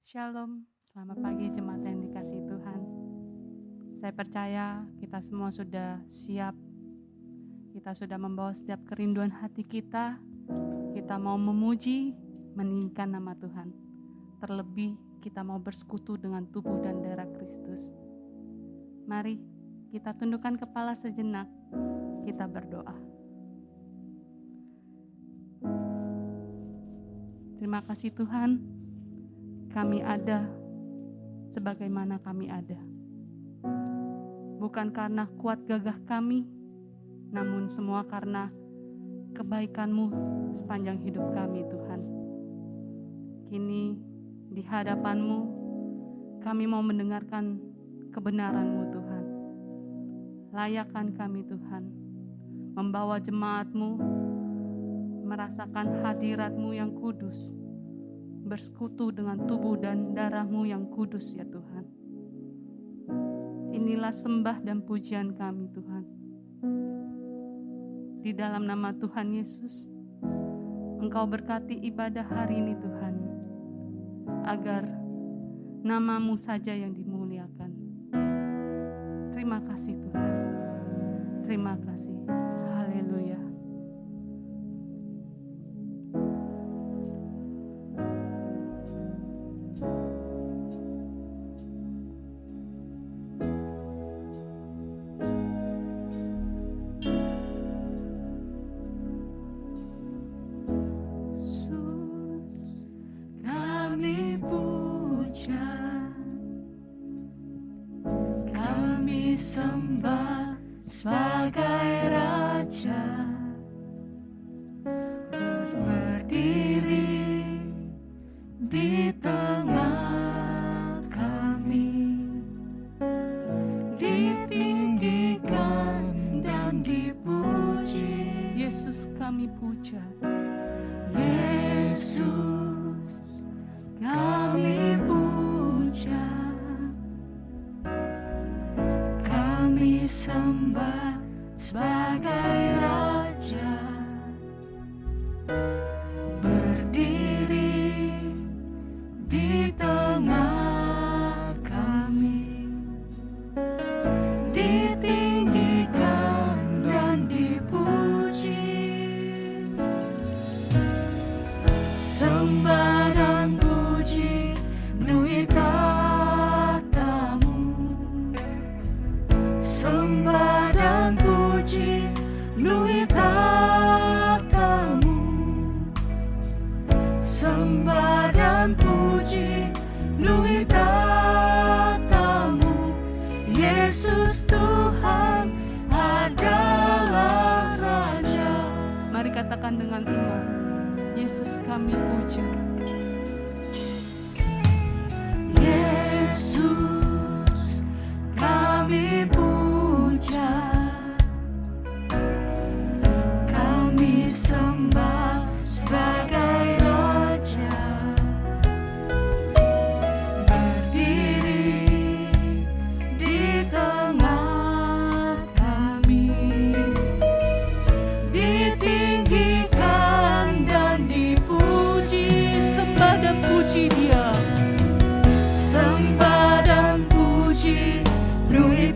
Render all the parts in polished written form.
Shalom, selamat pagi jemaat yang dikasihi Tuhan. Saya percaya kita semua sudah siap, kita sudah membawa setiap kerinduan hati kita mau memuji, meninggikan nama Tuhan. Terlebih kita mau bersekutu dengan tubuh dan darah Kristus. Mari kita tundukkan kepala sejenak, kita berdoa. Terima kasih Tuhan, kami ada sebagaimana kami ada. Bukan karena kuat gagah kami, namun semua karena kebaikan-Mu sepanjang hidup kami Tuhan. Kini di hadapan-Mu, kami mau mendengarkan kebenaran-Mu Tuhan. Layakkan kami Tuhan, membawa jemaat-Mu, merasakan hadirat-Mu yang kudus, bersekutu dengan tubuh dan darah-Mu yang kudus ya Tuhan. Inilah sembah dan pujian kami Tuhan. Di dalam nama Tuhan Yesus, Engkau berkati ibadah hari ini Tuhan, agar nama-Mu saja yang dimuliakan. Terima kasih Tuhan, terima kasih. Haleluya. Sembah sebagai Raja, berdiri di tengah kami, ditinggikan dan dipuji. Yesus kami puja, Yesus kami puja. Kami sembah sebagai Raja, berdiri di tengah kami, ditinggikan dan dipuji. Sembah dan puji penuhi sembah dan puji penuhi tahta-Mu. Sembah dan puji penuhi tahta-Mu. Yesus Tuhan adalah Raja. mari katakan dengan iman, Yesus kami puja. Yesus kami puja, kami sembah sebagai Raja, berdiri di tengah kami, ditinggikan dan dipuji. Sembah dan puji Dia, sembah dan puji penuhi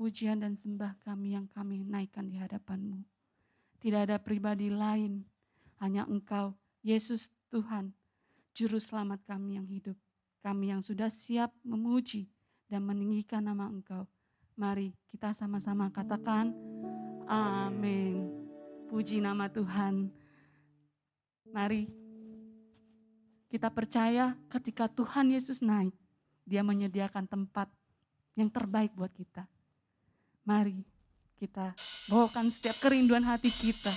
pujian dan sembah kami yang kami naikkan di hadapan-Mu. Tidak ada pribadi lain, hanya Engkau, Yesus Tuhan, Juru Selamat kami yang hidup. Kami yang sudah siap memuji dan meninggikan nama Engkau. Mari kita sama-sama katakan, amin. Puji nama Tuhan. Mari kita percaya ketika Tuhan Yesus naik, Dia menyediakan tempat yang terbaik buat kita. Mari kita bawakan setiap kerinduan hati kita.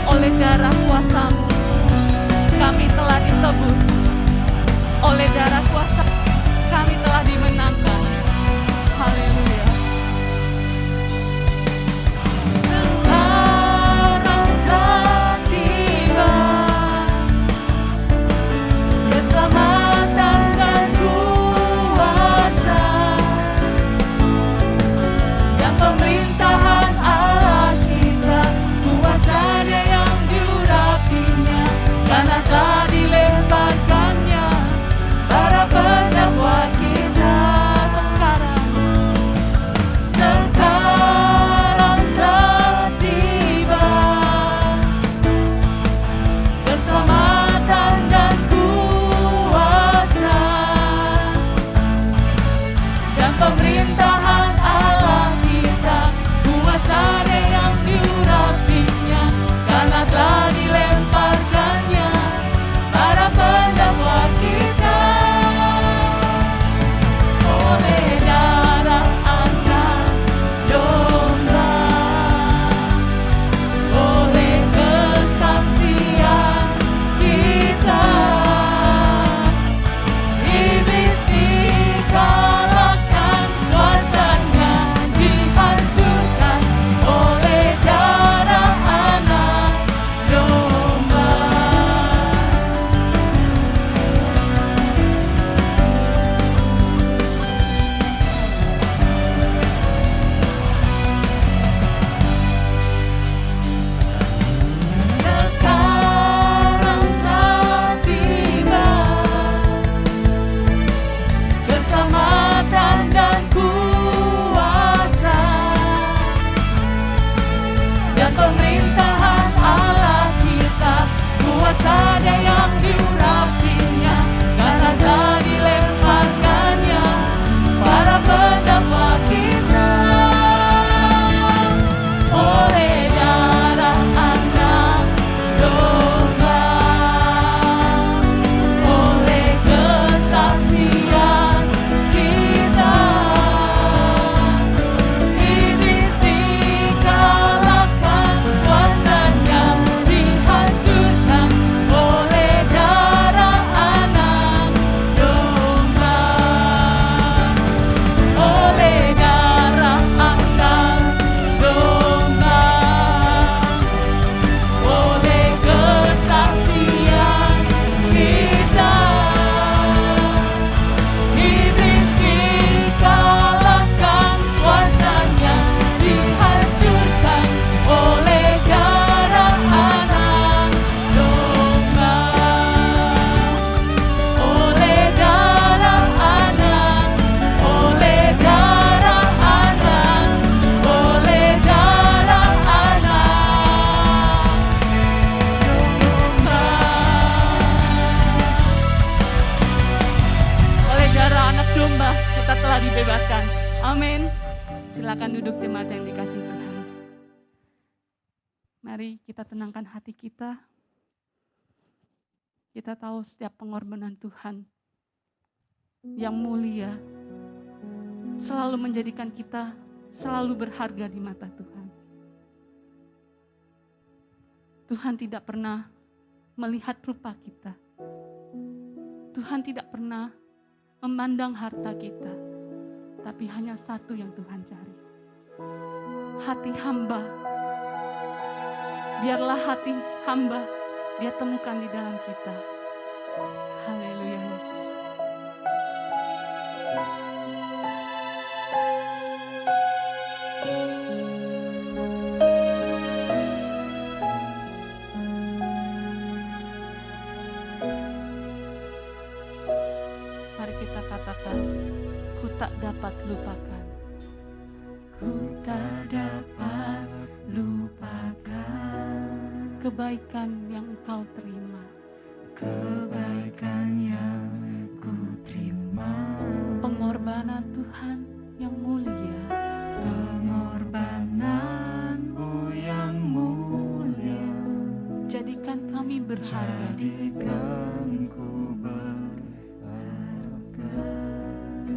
Oleh darah kuasa-Mu, kami telah ditebus. Oleh darah kuasa, kami telah dimenangkan. Haleluya. Sekarang telah tiba keselamatan dan kuasa dan pemerintahan Allah kita, kuasanya yang diurapinya, karena telah dilemparkannya para pendakwa kita. Sekarang telah tiba keselamatan dan kuasa dan pemerintahan Allah kita, kuasanya yang diurapinya, karena telah dilemparkannya para pendakwa kita. Oleh darah anak domba, oleh kesaksian kita, iblis dikalahkan, kuasanya dihancurkan. Oleh darah anak domba. Sekarang telah tiba keselamatan dan kuasa dan pemerintahan Allah kita, kuasanya yang diurapinya, karena telah dilemparkannya para pendakwa kita. Oleh darah anak domba, oleh kesaksian kita, iblis dikalahkan, kuasanya dihancurkan. Oleh darah anak domba, oleh darah anak domba, oleh kesaksian kita, iblis dikalahkan, kuasanya dihancurkan. Oleh darah anak domba, oleh darah anak, oleh darah anak, oleh darah anak domba. Oleh darah anak domba kita telah dibebaskan. Amin. Silakan duduk jemaat yang dikasihi Tuhan. Mari kita tenangkan hati kita. Kita tahu setiap pengorbanan Tuhan yang mulia selalu menjadikan kita selalu berharga di mata Tuhan. Tuhan tidak pernah melihat rupa kita. Tuhan tidak pernah memandang harta kita, tapi hanya satu yang Tuhan cari. Hati hamba. Biarlah hati hamba Dia temukan di dalam kita. Haleluya Yesus. Mari kita katakan, ku tak dapat lupakan kebaikan yang Engkau terima. Kebaikan yang ku terima, Pengorbanan Tuhan yang mulia. pengorbananmu yang mulia, Jadikan kami berharga. jadikan ku berharga.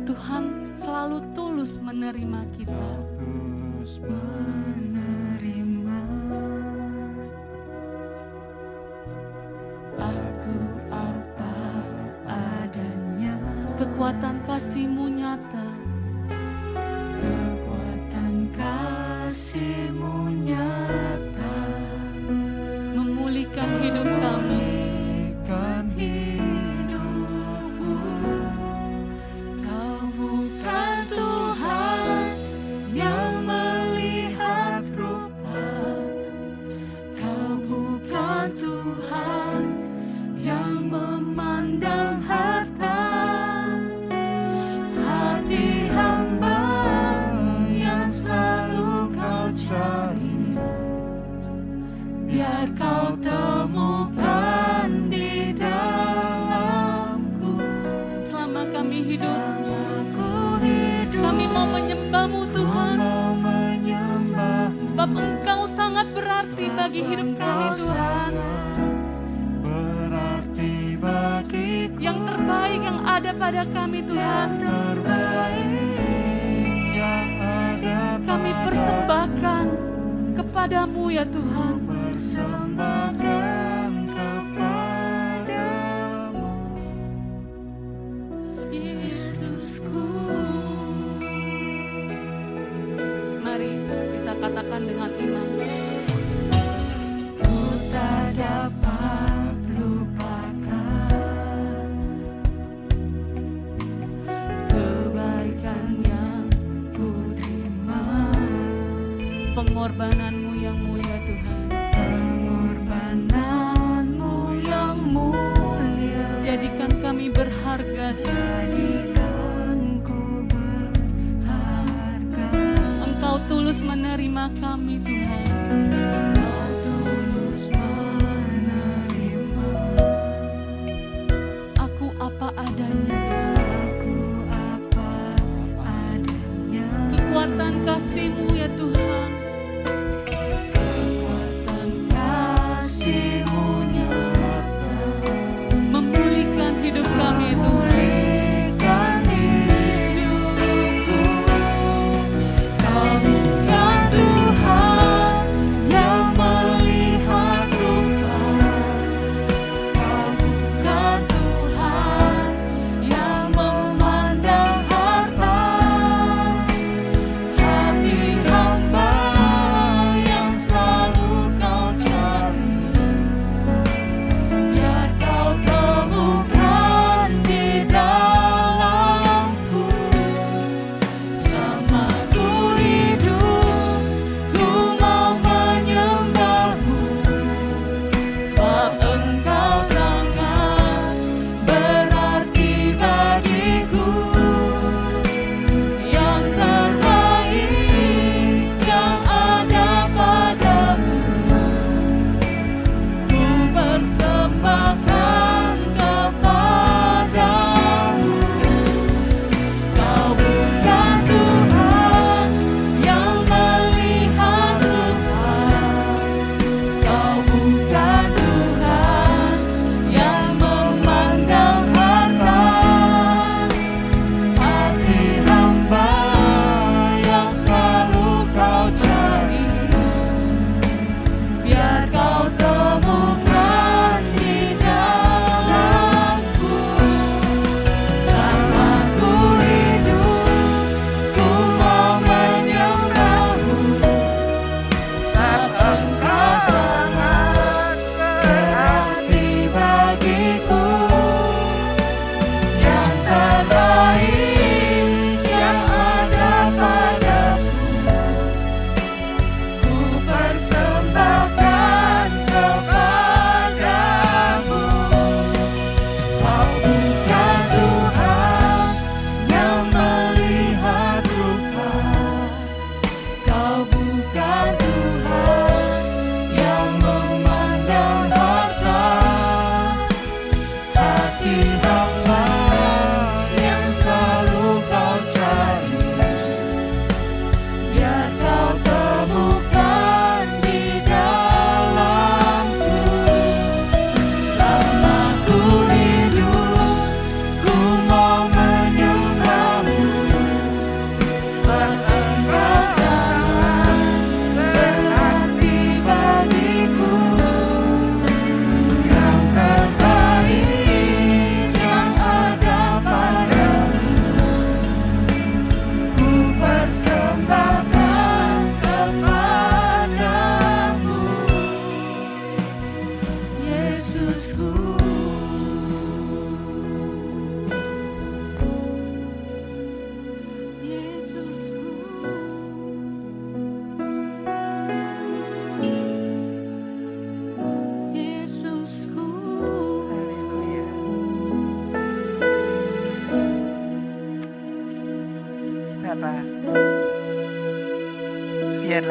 Tuhan selalu tulus menerima kita. Kau tulus menerima aku apa adanya. Kekuatan kasih-Mu nyata. Kekuatan kasih-Mu nyata, Memulihkan hidup kami. memulihkan hidupku. Kau bukan Tuhan yang melihat rupa, Kau bukan Tuhan yang memandang harta. Hati hamba yang selalu Kau cari, biar Kau temukan di dalamku. Selama kami hidup, Aku hidup, kami mau menyembah-Mu Tuhan. mau menyembah, Sebab Engkau sangat berarti bagi hidup kami Tuhan. berarti bagiku. Yang terbaik yang ada pada kami Tuhan. Terbaik yang ada Kami pada persembahkan kepadamu ya Tuhan. persembahkan kepadamu, Yesusku. Mari kita katakan dengan iman. ku tak dapat lupakan kebaikan yang ku terima, Pengorbanan-Mu yang mulia Tuhan. pengorbananmu yang mulia, Jadikan kami berharga. jadikan ku berharga. Engkau tulus menerima kami Tuhan. Kau tulus menerima Aku apa adanya Tuhan. aku apa adanya. Kekuatan kasih-Mu ya Tuhan. Kekuatan kasih-Mu nyata, Memulihkan hidup kami Tuhan. memulihkan hidupku. Kau bukan Tuhan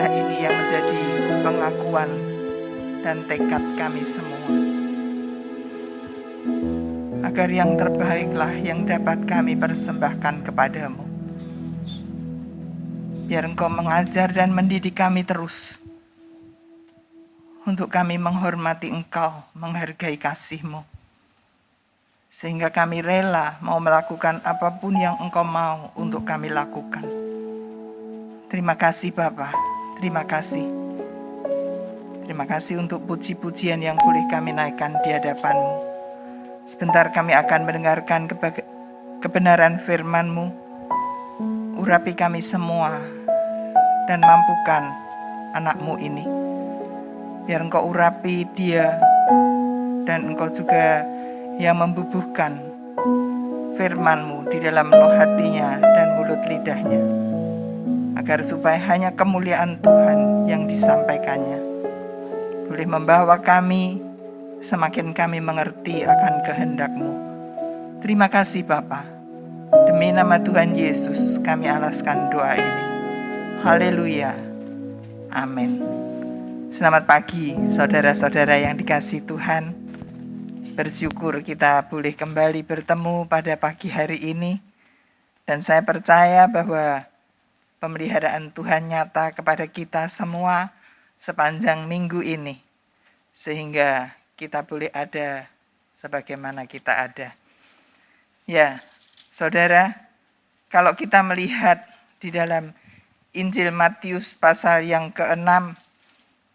ibadah ini yang menjadi pengakuan dan tekad kami semua. Agar yang terbaiklah yang dapat kami persembahkan kepadamu. Biar Engkau mengajar dan mendidik kami terus. Untuk kami menghormati Engkau, menghargai kasih-Mu. Sehingga kami rela mau melakukan apapun yang Engkau mau untuk kami lakukan. Terima kasih Bapa, terima kasih. Terima kasih untuk puji-pujian yang boleh kami naikkan di hadapan-Mu. Sebentar kami akan mendengarkan kebenaran firman-Mu. Urapi kami semua dan mampukan anak-Mu ini. Biar Engkau urapi dia dan Engkau juga yang membubuhkan firman-Mu di dalam roh hatinya dan mulut lidahnya. Agar supaya hanya kemuliaan Tuhan yang disampaikannya. Boleh membawa kami semakin kami mengerti akan kehendak-Mu. Terima kasih Bapa. Demi nama Tuhan Yesus kami alaskan doa ini. Haleluya. Amin. Selamat pagi saudara-saudara yang dikasihi Tuhan. Bersyukur kita boleh kembali bertemu pada pagi hari ini. Dan saya percaya bahwa pemeliharaan Tuhan nyata kepada kita semua sepanjang minggu ini. Sehingga kita boleh ada sebagaimana kita ada. Ya, saudara, kalau kita melihat di dalam Injil Matius pasal yang ke-6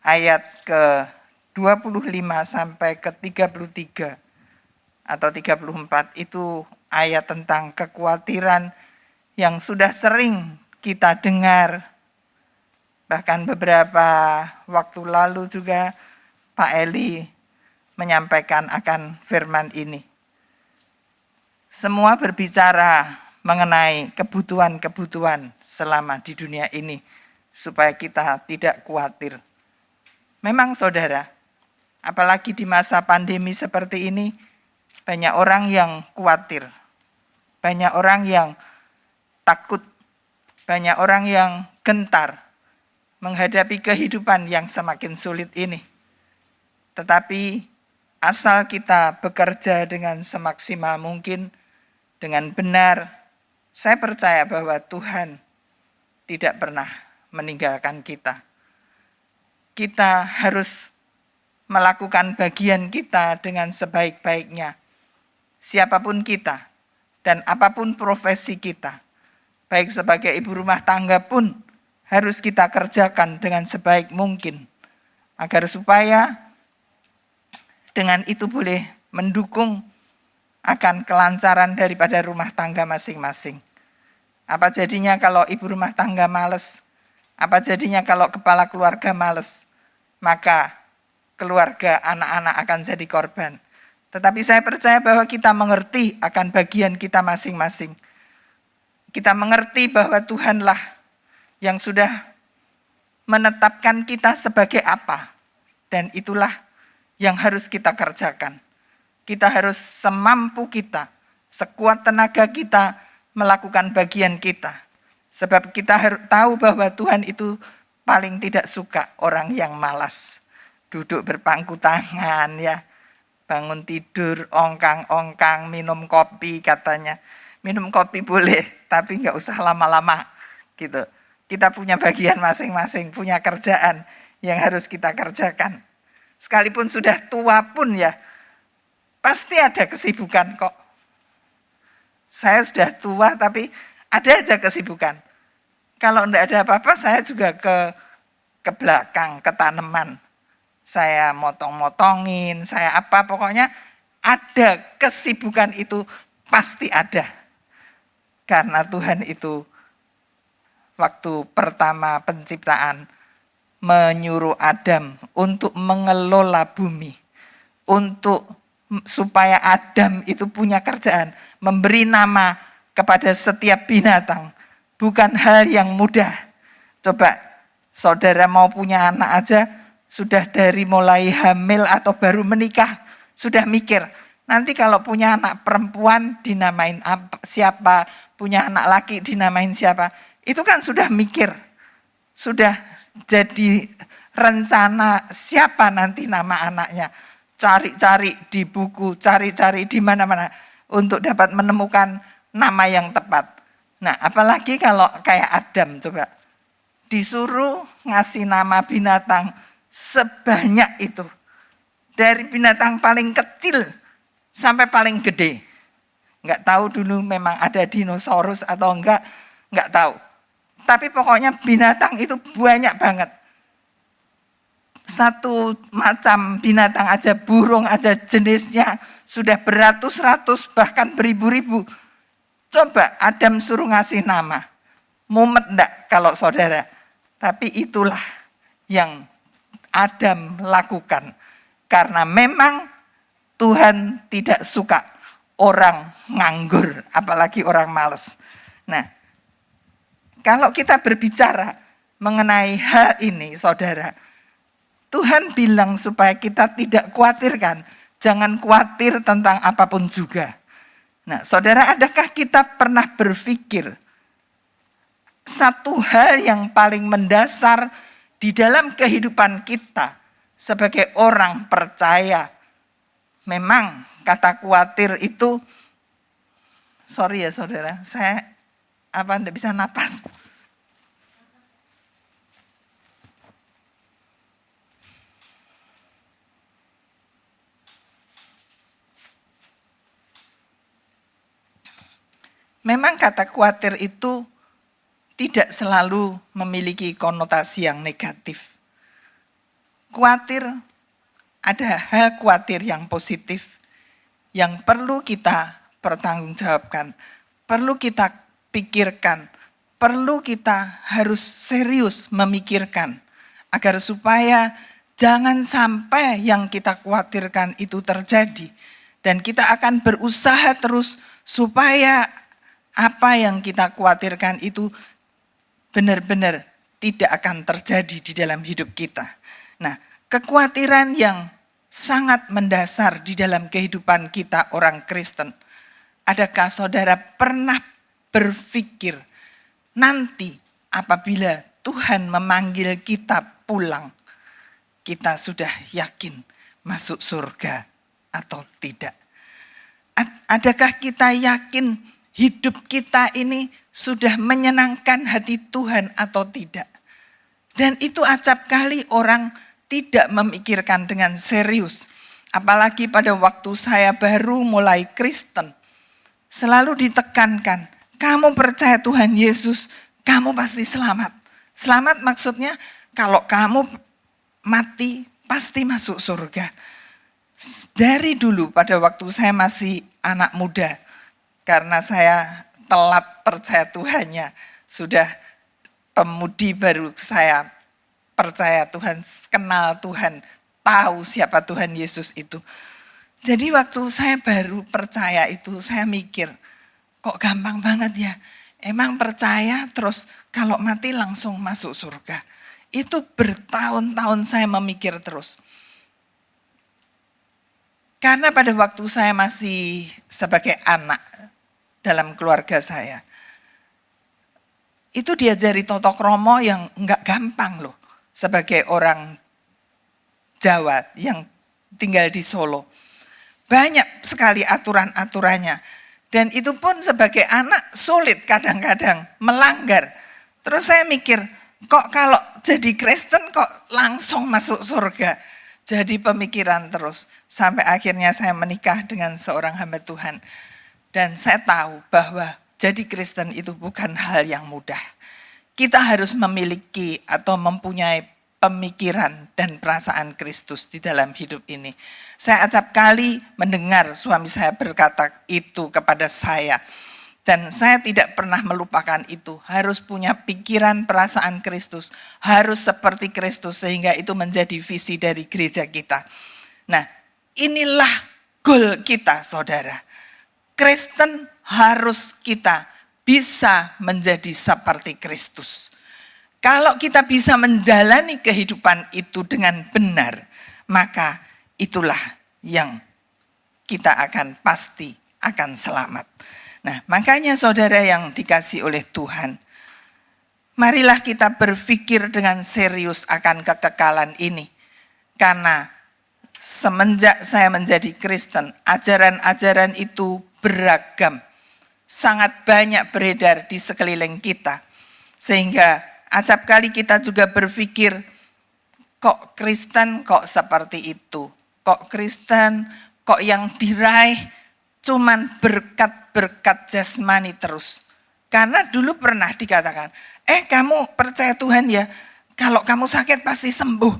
ayat ke-25 sampai ke-33 atau 34 itu ayat tentang kekhawatiran yang sudah sering kita dengar. Bahkan beberapa waktu lalu juga Pak Eli menyampaikan akan firman ini. Semua berbicara mengenai kebutuhan-kebutuhan selama di dunia ini supaya kita tidak khawatir. Memang saudara, apalagi di masa pandemi seperti ini, banyak orang yang khawatir. Banyak orang yang takut. Banyak orang yang gentar menghadapi kehidupan yang semakin sulit ini. Tetapi asal kita bekerja dengan semaksimal mungkin, dengan benar, saya percaya bahwa Tuhan tidak pernah meninggalkan kita. Kita harus melakukan bagian kita dengan sebaik-baiknya. Siapapun kita dan apapun profesi kita, baik sebagai ibu rumah tangga pun harus kita kerjakan dengan sebaik mungkin. Agar supaya dengan itu boleh mendukung akan kelancaran daripada rumah tangga masing-masing. Apa jadinya kalau ibu rumah tangga malas? Apa jadinya kalau kepala keluarga malas? Maka keluarga anak-anak akan jadi korban. Tetapi saya percaya bahwa kita mengerti akan bagian kita masing-masing. Kita mengerti bahwa Tuhanlah yang sudah menetapkan kita sebagai apa. Dan itulah yang harus kita kerjakan. Kita harus semampu kita, sekuat tenaga kita melakukan bagian kita. Sebab kita harus tahu bahwa Tuhan itu paling tidak suka orang yang malas. Duduk berpangku tangan ya, bangun tidur, ongkang-ongkang, minum kopi katanya. Minum kopi boleh, tapi nggak usah lama-lama gitu. Kita punya bagian masing-masing, punya kerjaan yang harus kita kerjakan. Sekalipun sudah tua pun ya, pasti ada kesibukan kok. Saya sudah tua tapi ada aja kesibukan. Kalau enggak ada apa-apa saya juga ke belakang, ke tanaman. Saya motong-motongin, saya apa, pokoknya ada kesibukan itu pasti ada. Karena Tuhan itu waktu pertama penciptaan menyuruh Adam untuk mengelola bumi. Supaya Adam itu punya kerjaan, memberi nama kepada setiap binatang. Bukan hal yang mudah. Coba saudara mau punya anak aja, sudah dari mulai hamil atau baru menikah, sudah mikir, nanti kalau punya anak perempuan dinamain siapa, punya anak laki dinamain siapa. Itu kan sudah mikir, sudah jadi rencana siapa nanti nama anaknya. Cari-cari di buku, cari-cari di mana-mana untuk dapat menemukan nama yang tepat. Nah, apalagi kalau kayak Adam, coba disuruh ngasih nama binatang sebanyak itu. Dari binatang paling kecil sampai paling gede. Enggak tahu dulu memang ada dinosaurus atau enggak tahu. Tapi pokoknya binatang itu banyak banget. Satu macam binatang aja, burung aja jenisnya sudah beratus-ratus bahkan beribu-ribu. Coba Adam suruh ngasih nama. Mumet enggak kalau saudara? Tapi itulah yang Adam lakukan. Karena memang Tuhan tidak suka orang nganggur, apalagi orang malas. Nah, kalau kita berbicara mengenai hal ini, saudara, Tuhan bilang supaya kita tidak khawatirkan. Jangan khawatir tentang apapun juga. Nah, saudara, adakah kita pernah berpikir satu hal yang paling mendasar di dalam kehidupan kita sebagai orang percaya? Memang kata khawatir itu, sorry ya saudara, saya tidak bisa napas. Memang kata khawatir itu tidak selalu memiliki konotasi yang negatif. Khawatir, ada hal khawatir yang positif, yang perlu kita pertanggungjawabkan, perlu kita pikirkan, perlu kita harus serius memikirkan, agar supaya jangan sampai yang kita khawatirkan itu terjadi. Dan kita akan berusaha terus supaya apa yang kita khawatirkan itu benar-benar tidak akan terjadi di dalam hidup kita. Nah, kekhawatiran yang sangat mendasar di dalam kehidupan kita orang Kristen. Adakah saudara pernah berpikir nanti apabila Tuhan memanggil kita pulang, kita sudah yakin masuk surga atau tidak? Adakah kita yakin hidup kita ini sudah menyenangkan hati Tuhan atau tidak? Dan itu acap kali orang tidak memikirkan dengan serius. Apalagi pada waktu saya baru mulai Kristen, selalu ditekankan, kamu percaya Tuhan Yesus, kamu pasti selamat. Selamat maksudnya kalau kamu mati pasti masuk surga. Dari dulu pada waktu saya masih anak muda, karena saya telat percaya Tuhannya, sudah pemudi baru saya percaya Tuhan, kenal Tuhan, tahu siapa Tuhan Yesus itu. Jadi waktu saya baru percaya itu, saya mikir, kok gampang banget ya, emang percaya terus kalau mati langsung masuk surga. Itu bertahun-tahun saya memikir terus. Karena pada waktu saya masih sebagai anak, dalam keluarga saya, itu diajari toto kromo yang enggak gampang loh. Sebagai orang Jawa yang tinggal di Solo. Banyak sekali aturan-aturannya. Dan itu pun sebagai anak sulit kadang-kadang melanggar. Terus saya mikir, kok kalau jadi Kristen kok langsung masuk surga? Jadi pemikiran terus. Sampai akhirnya saya menikah dengan seorang hamba Tuhan. Dan saya tahu bahwa jadi Kristen itu bukan hal yang mudah. Kita harus memiliki atau mempunyai pemikiran dan perasaan Kristus di dalam hidup ini. Saya acap kali mendengar suami saya berkata itu kepada saya. Dan saya tidak pernah melupakan itu. Harus punya pikiran perasaan Kristus. Harus seperti Kristus sehingga itu menjadi visi dari gereja kita. Nah, inilah goal kita saudara. Kristen harus kita bisa menjadi seperti Kristus. Kalau kita bisa menjalani kehidupan itu dengan benar, maka itulah yang kita akan pasti akan selamat. Nah, makanya saudara yang dikasih oleh Tuhan, Marilah kita berpikir dengan serius akan kekekalan ini. Karena semenjak saya menjadi Kristen, ajaran-ajaran itu beragam. Sangat banyak beredar di sekeliling kita. Sehingga acap kali kita juga berpikir, kok Kristen kok seperti itu? Kok Kristen kok yang diraih cuman berkat-berkat jasmani terus? Karena dulu pernah dikatakan, kamu percaya Tuhan ya, kalau kamu sakit pasti sembuh.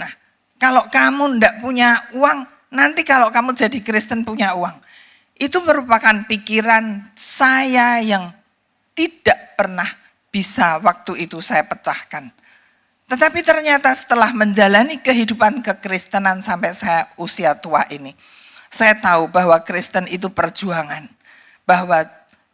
Nah, kalau kamu ndak punya uang, nanti kalau kamu jadi Kristen punya uang. Itu merupakan pikiran saya yang tidak pernah bisa waktu itu saya pecahkan. Tetapi ternyata setelah menjalani kehidupan kekristenan sampai saya usia tua ini, saya tahu bahwa Kristen itu perjuangan. Bahwa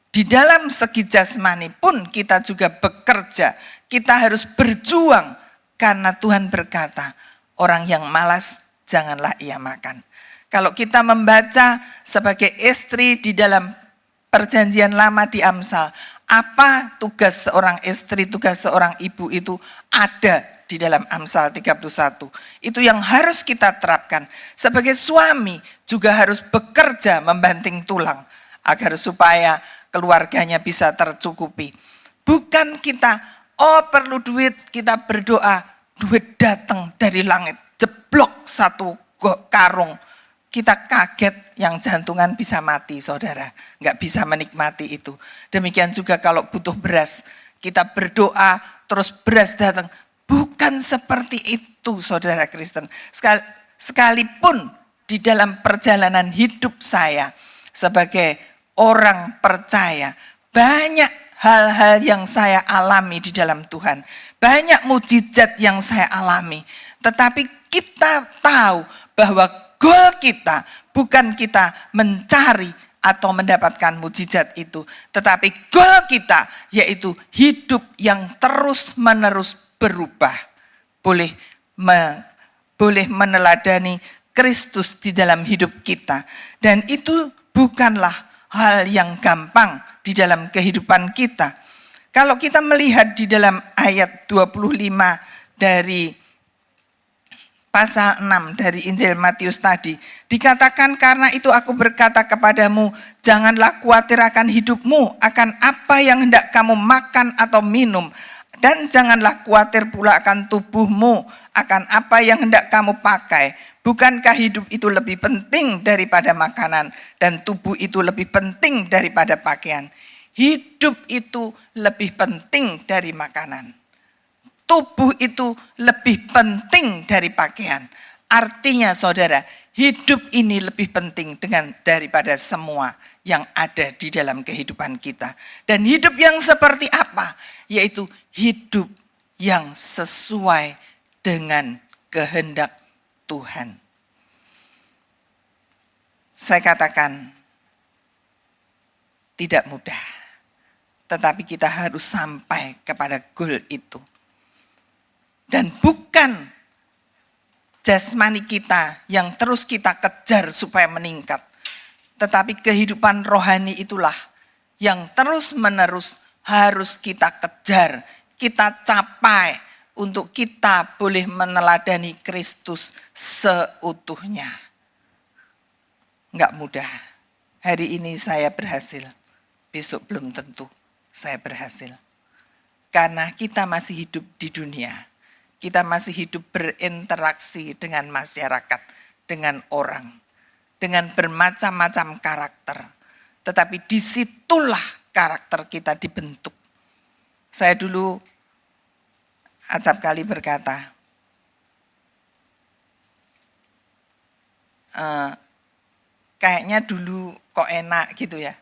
di dalam segi jasmani pun kita juga bekerja. Kita harus berjuang karena Tuhan berkata, orang yang malas janganlah ia makan. Kalau kita membaca sebagai istri di dalam perjanjian lama di Amsal, apa tugas seorang istri, tugas seorang ibu itu ada di dalam Amsal 31. Itu yang harus kita terapkan. Sebagai suami juga harus bekerja membanting tulang agar supaya keluarganya bisa tercukupi. Bukan kita, perlu duit, kita berdoa, duit datang dari langit, jeblok satu karung. Kita kaget yang jantungan bisa mati, saudara. Nggak bisa menikmati itu. Demikian juga kalau butuh beras, kita berdoa, terus beras datang. Bukan seperti itu, saudara Kristen. Sekalipun di dalam perjalanan hidup saya sebagai orang percaya, banyak hal-hal yang saya alami di dalam Tuhan. Banyak mujizat yang saya alami. Tetapi kita tahu bahwa goal kita bukan kita mencari atau mendapatkan mujizat itu. Tetapi goal kita yaitu hidup yang terus-menerus berubah. Boleh meneladani Kristus di dalam hidup kita. Dan itu bukanlah hal yang gampang di dalam kehidupan kita. Kalau kita melihat di dalam ayat 25 dari pasal 6 dari Injil Matius tadi, dikatakan, karena itu aku berkata kepadamu, janganlah khawatir akan hidupmu, akan apa yang hendak kamu makan atau minum, dan janganlah khawatir pula akan tubuhmu, akan apa yang hendak kamu pakai. Bukankah hidup itu lebih penting daripada makanan, dan tubuh itu lebih penting daripada pakaian? Hidup itu lebih penting dari makanan. Tubuh itu lebih penting dari pakaian. Artinya saudara, hidup ini lebih penting daripada semua yang ada di dalam kehidupan kita. Dan hidup yang seperti apa? Yaitu hidup yang sesuai dengan kehendak Tuhan. Saya katakan, tidak mudah. Tetapi kita harus sampai kepada goal itu. Dan bukan jasmani kita yang terus kita kejar supaya meningkat. Tetapi kehidupan rohani itulah yang terus-menerus harus kita kejar, kita capai untuk kita boleh meneladani Kristus seutuhnya. Enggak mudah. Hari ini saya berhasil, besok belum tentu saya berhasil. Karena kita masih hidup di dunia. Kita masih hidup berinteraksi dengan masyarakat, dengan orang, dengan bermacam-macam karakter. Tetapi disitulah karakter kita dibentuk. Saya dulu acap kali berkata, kayaknya dulu kok enak gitu ya.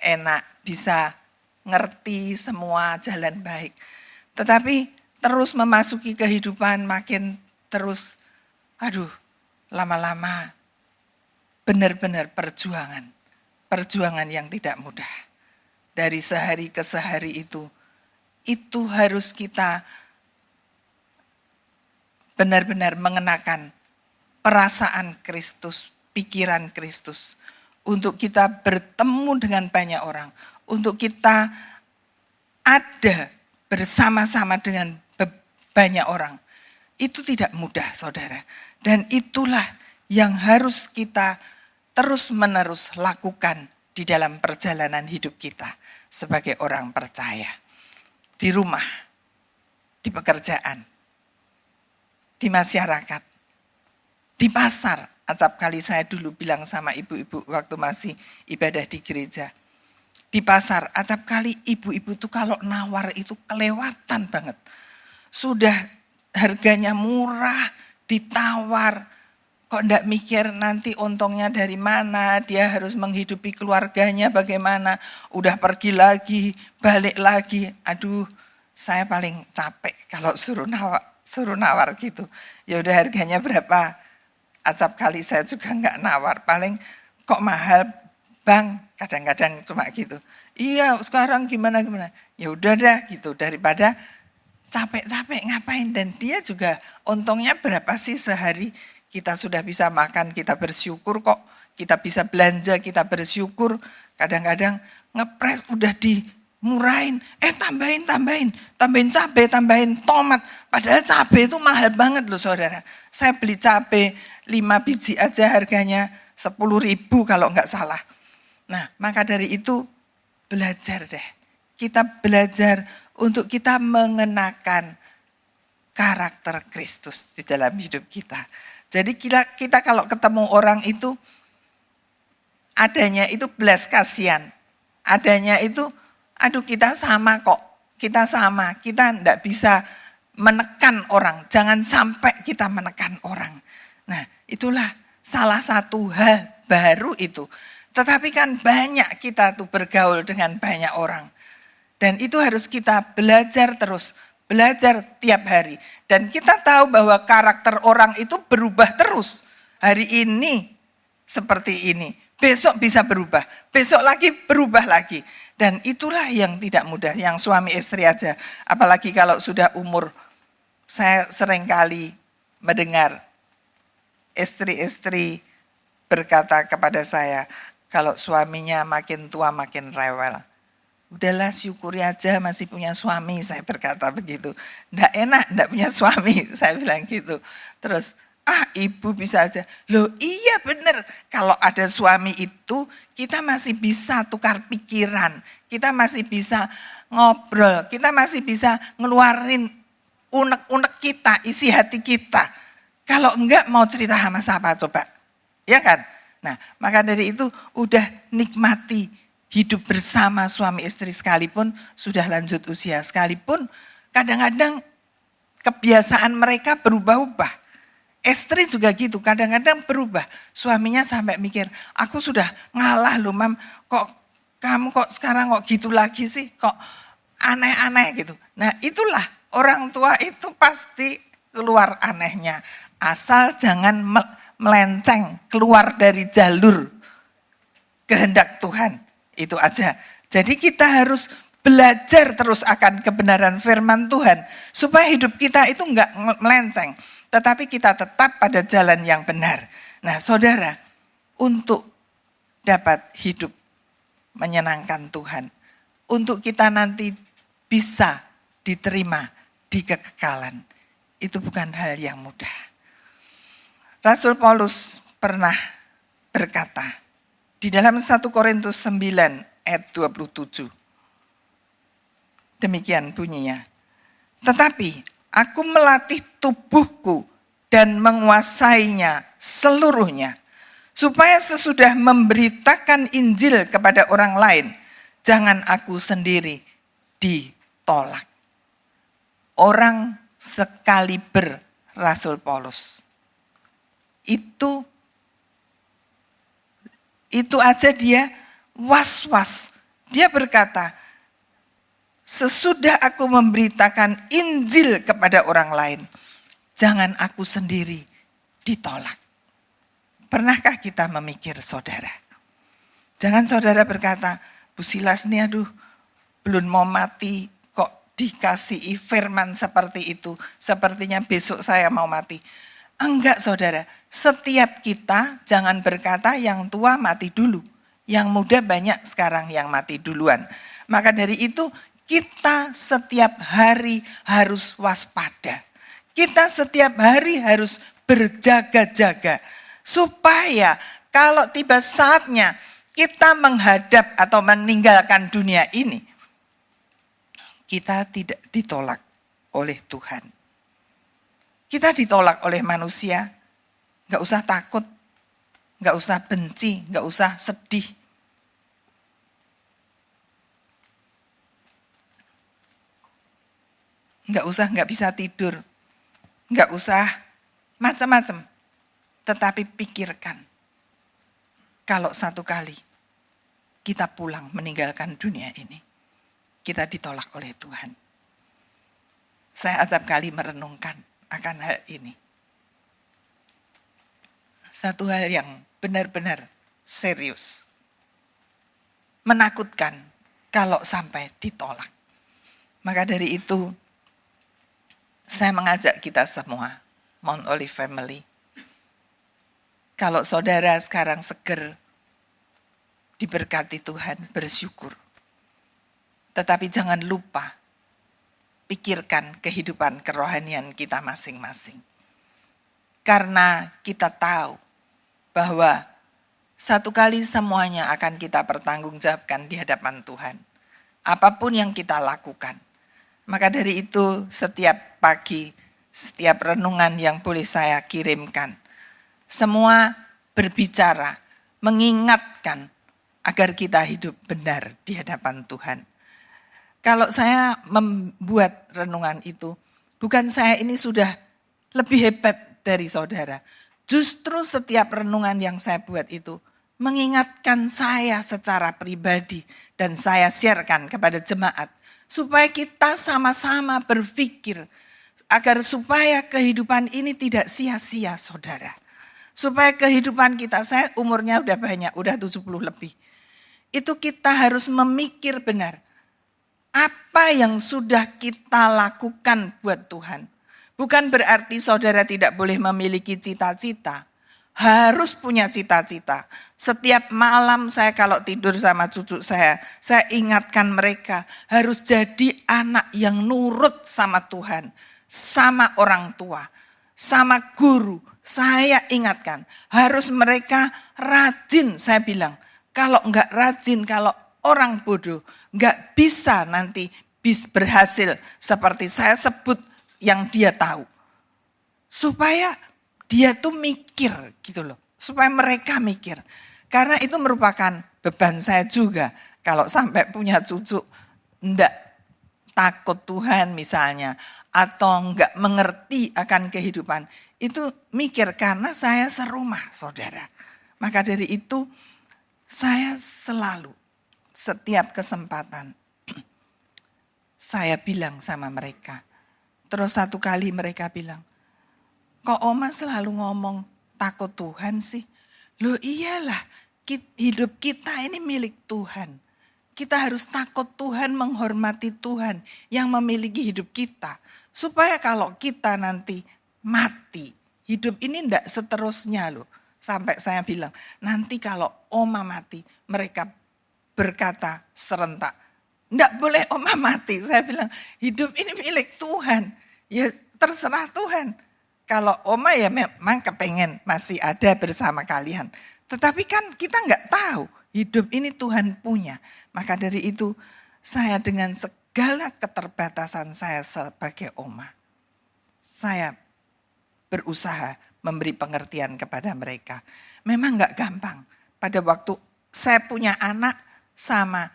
Enak, bisa ngerti semua jalan baik. Tetapi terus memasuki kehidupan makin terus, lama-lama benar-benar perjuangan. Perjuangan yang tidak mudah. Dari sehari ke sehari itu harus kita benar-benar mengenakan perasaan Kristus, pikiran Kristus. Untuk kita bertemu dengan banyak orang. Untuk kita ada bersama-sama dengan banyak orang. Itu tidak mudah, saudara. Dan itulah yang harus kita terus-menerus lakukan di dalam perjalanan hidup kita sebagai orang percaya. Di rumah, di pekerjaan, di masyarakat, di pasar. Acap kali saya dulu bilang sama ibu-ibu waktu masih ibadah di gereja. Di pasar, acap kali ibu-ibu tuh kalau nawar itu kelewatan banget. Sudah harganya murah, ditawar. Kok enggak mikir nanti untungnya dari mana, dia harus menghidupi keluarganya bagaimana. Udah pergi lagi, balik lagi. Aduh, saya paling capek kalau suruh nawar gitu. Ya udah harganya berapa? Acap kali saya juga enggak nawar. Paling kok mahal, Bang? Kadang-kadang cuma gitu. Iya, sekarang gimana? Ya udah dah gitu, daripada capek-capek ngapain. Dan dia juga untungnya berapa sih sehari kita sudah bisa makan, kita bersyukur kok. Kita bisa belanja, kita bersyukur. Kadang-kadang ngepres udah dimurahin. Tambahin cabai, tambahin tomat. Padahal cabai itu mahal banget loh saudara. Saya beli cabai 5 biji aja harganya 10.000 kalau enggak salah. Nah, maka dari itu belajar deh. Kita belajar untuk kita mengenakan karakter Kristus di dalam hidup kita. Jadi kita kalau ketemu orang itu, adanya itu belas kasihan. Adanya itu, aduh kita sama kok. Kita sama, kita enggak bisa menekan orang. Jangan sampai kita menekan orang. Nah, itulah salah satu hal baru itu. Tetapi kan banyak kita tuh bergaul dengan banyak orang. Dan itu harus kita belajar terus. Belajar tiap hari. Dan kita tahu bahwa karakter orang itu berubah terus. Hari ini seperti ini. Besok bisa berubah. Besok lagi berubah lagi. Dan itulah yang tidak mudah. Yang suami istri aja. Apalagi kalau sudah umur. Saya seringkali mendengar istri-istri berkata kepada saya, kalau suaminya makin tua makin rewel. Udahlah syukuri aja masih punya suami, saya berkata begitu. Nggak enak, nggak punya suami, saya bilang gitu. Terus, ibu bisa aja. Loh iya benar, kalau ada suami itu kita masih bisa tukar pikiran. Kita masih bisa ngobrol, kita masih bisa ngeluarin unek-unek kita, isi hati kita. Kalau enggak mau cerita sama siapa coba, ya kan? Nah, maka dari itu udah nikmati hidup bersama suami istri sekalipun sudah lanjut usia. Sekalipun kadang-kadang kebiasaan mereka berubah-ubah. Istri juga gitu, kadang-kadang berubah. Suaminya sampai mikir, aku sudah ngalah loh Mam, kok kamu kok sekarang kok gitu lagi sih, kok aneh-aneh gitu. Nah itulah orang tua itu pasti keluar anehnya. Asal jangan melenceng, keluar dari jalur kehendak Tuhan. Itu aja. Jadi kita harus belajar terus akan kebenaran firman Tuhan. Supaya hidup kita itu enggak melenceng. Tetapi kita tetap pada jalan yang benar. Nah saudara, untuk dapat hidup menyenangkan Tuhan. Untuk kita nanti bisa diterima di kekekalan. Itu bukan hal yang mudah. Rasul Paulus pernah berkata di dalam 1 Korintus 9 ayat 27. Demikian bunyinya. Tetapi aku melatih tubuhku dan menguasainya seluruhnya. Supaya sesudah memberitakan Injil kepada orang lain, jangan aku sendiri ditolak. Orang sekaliber Rasul Paulus. Itu aja dia was-was. Dia berkata, sesudah aku memberitakan Injil kepada orang lain, jangan aku sendiri ditolak. Pernahkah kita memikir saudara? Jangan saudara berkata, Bu Silas nih aduh belum mau mati kok dikasih firman seperti itu. Sepertinya besok saya mau mati. Enggak saudara, setiap kita jangan berkata yang tua mati dulu. Yang muda banyak sekarang yang mati duluan. Maka dari itu Kita setiap hari harus waspada. Kita setiap hari harus berjaga-jaga. Supaya kalau tiba saatnya kita menghadap atau meninggalkan dunia ini, kita tidak ditolak oleh Tuhan. Kita ditolak oleh manusia, gak usah takut, gak usah benci, gak usah sedih. Gak bisa tidur, gak usah macam-macam. Tetapi pikirkan, kalau satu kali kita pulang meninggalkan dunia ini, kita ditolak oleh Tuhan. Saya acap kali merenungkan akan hal ini. Satu hal yang benar-benar serius. Menakutkan kalau sampai ditolak. Maka dari itu, saya mengajak kita semua, Mount Olive Family. Kalau saudara sekarang seger, diberkati Tuhan, bersyukur. Tetapi jangan lupa, pikirkan kehidupan kerohanian kita masing-masing. Karena kita tahu bahwa satu kali semuanya akan kita pertanggungjawabkan di hadapan Tuhan. Apapun yang kita lakukan. Maka dari itu setiap pagi, setiap renungan yang boleh saya kirimkan, semua berbicara, mengingatkan agar kita hidup benar di hadapan Tuhan. Kalau saya membuat renungan itu, bukan saya ini sudah lebih hebat dari saudara. Justru setiap renungan yang saya buat itu mengingatkan saya secara pribadi dan saya sharekan kepada jemaat. Supaya kita sama-sama berpikir agar supaya kehidupan ini tidak sia-sia saudara. Supaya kehidupan kita, saya umurnya udah banyak, udah 70 lebih. Itu kita harus memikir benar. Apa yang sudah kita lakukan buat Tuhan. Bukan berarti saudara tidak boleh memiliki cita-cita. Harus punya cita-cita. Setiap malam saya kalau tidur sama cucu saya ingatkan mereka harus jadi anak yang nurut sama Tuhan. Sama orang tua, sama guru. Saya ingatkan harus mereka rajin, saya bilang. Kalau enggak rajin, kalau orang bodoh, enggak bisa nanti berhasil seperti saya sebut yang dia tahu. Supaya dia tuh mikir gitu loh. Supaya mereka mikir. Karena itu merupakan beban saya juga. Kalau sampai punya cucu enggak takut Tuhan misalnya. Atau enggak mengerti akan kehidupan. Itu mikir karena saya serumah saudara. Maka dari itu saya selalu setiap kesempatan saya bilang sama mereka. Terus satu kali mereka bilang, kok Oma selalu ngomong takut Tuhan sih? Loh iyalah, hidup kita ini milik Tuhan. Kita harus takut Tuhan, menghormati Tuhan yang memiliki hidup kita. Supaya kalau kita nanti mati, hidup ini enggak seterusnya loh. Sampai saya bilang, nanti kalau Oma mati, mereka berkata serentak, enggak boleh Oma mati. Saya bilang, hidup ini milik Tuhan. Ya terserah Tuhan. Kalau Oma ya memang kepengen masih ada bersama kalian. Tetapi kan kita enggak tahu, hidup ini Tuhan punya. Maka dari itu, saya dengan segala keterbatasan saya sebagai Oma, saya berusaha memberi pengertian kepada mereka. Memang enggak gampang. Pada waktu saya punya anak sama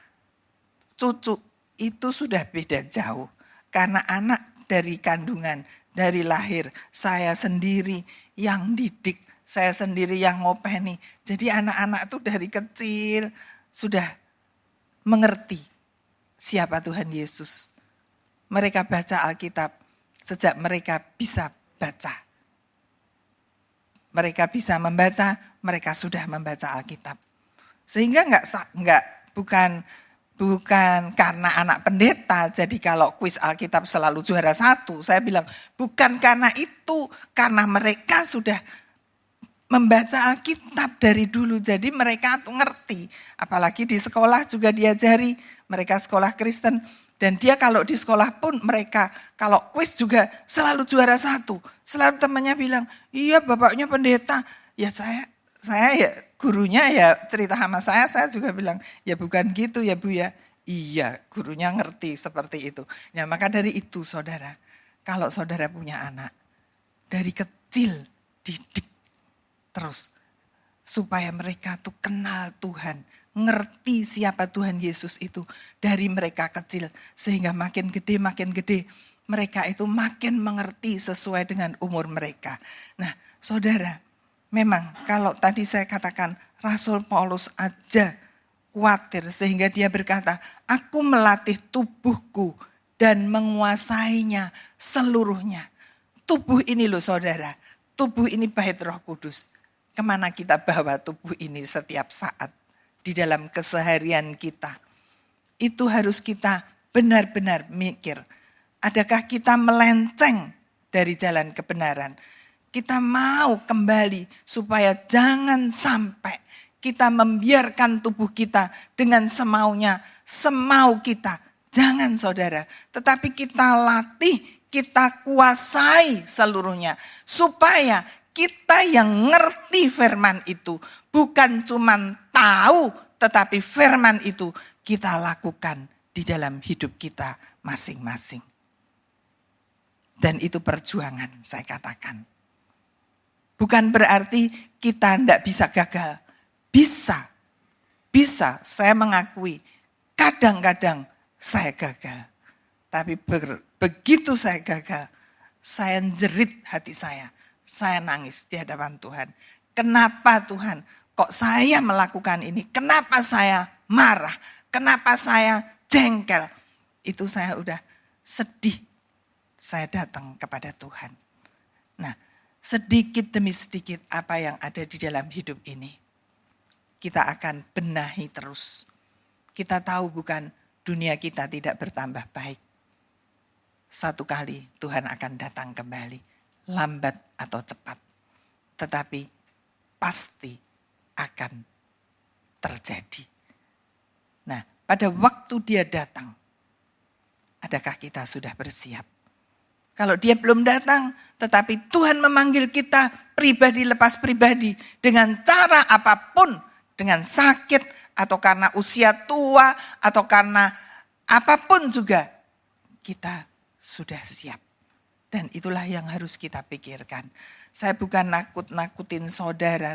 cucu itu sudah beda jauh. Karena anak dari kandungan, dari lahir, saya sendiri yang didik, saya sendiri yang ngopeni. Jadi anak-anak itu dari kecil sudah mengerti siapa Tuhan Yesus. Mereka baca Alkitab sejak mereka bisa baca. Mereka bisa membaca, mereka sudah membaca Alkitab. Sehingga bukan karena anak pendeta, jadi kalau kuis Alkitab selalu juara 1. Saya bilang, bukan karena itu, karena mereka sudah membaca Alkitab dari dulu. Jadi mereka tuh ngerti. Apalagi di sekolah juga diajari, mereka sekolah Kristen, Dan dia kalau di sekolah pun mereka kalau kuis juga selalu juara 1. Selalu temannya bilang, iya bapaknya pendeta. Ya saya ya gurunya ya cerita sama saya juga bilang, ya bukan gitu ya Bu ya. Iya gurunya ngerti seperti itu. Nah maka dari itu saudara, kalau saudara punya anak, dari kecil didik terus. Supaya mereka tuh kenal Tuhan, ngerti siapa Tuhan Yesus itu dari mereka kecil. Sehingga makin gede mereka itu makin mengerti sesuai dengan umur mereka. Nah saudara, memang kalau tadi saya katakan Rasul Paulus aja khawatir sehingga dia berkata, aku melatih tubuhku dan menguasainya seluruhnya. Tubuh ini loh saudara, tubuh ini bait Roh Kudus. Kemana kita bawa tubuh ini setiap saat di dalam keseharian kita. Itu harus kita benar-benar mikir. Adakah kita melenceng dari jalan kebenaran? Kita mau kembali supaya jangan sampai kita membiarkan tubuh kita dengan semaunya, semau kita. Jangan saudara, tetapi kita latih, kita kuasai seluruhnya. Supaya kita yang ngerti firman itu bukan cuma tahu, tetapi firman itu kita lakukan di dalam hidup kita masing-masing. Dan itu perjuangan saya katakan. Bukan berarti kita tidak bisa gagal. Bisa saya mengakui kadang-kadang saya gagal. Tapi begitu saya gagal, saya jerit hati saya. Saya nangis di hadapan Tuhan. Kenapa Tuhan kok saya melakukan ini? Kenapa saya marah? Kenapa saya jengkel? Itu saya udah sedih. Saya datang kepada Tuhan. Nah, sedikit demi sedikit apa yang ada di dalam hidup ini, kita akan benahi terus. Kita tahu bukan dunia kita tidak bertambah baik. Satu kali Tuhan akan datang kembali. Lambat atau cepat, tetapi pasti akan terjadi. Nah, pada waktu dia datang, adakah kita sudah bersiap? Kalau dia belum datang, tetapi Tuhan memanggil kita pribadi lepas pribadi dengan cara apapun, dengan sakit atau karena usia tua atau karena apapun juga, kita sudah siap. Dan itulah yang harus kita pikirkan. Saya bukan nakut-nakutin saudara,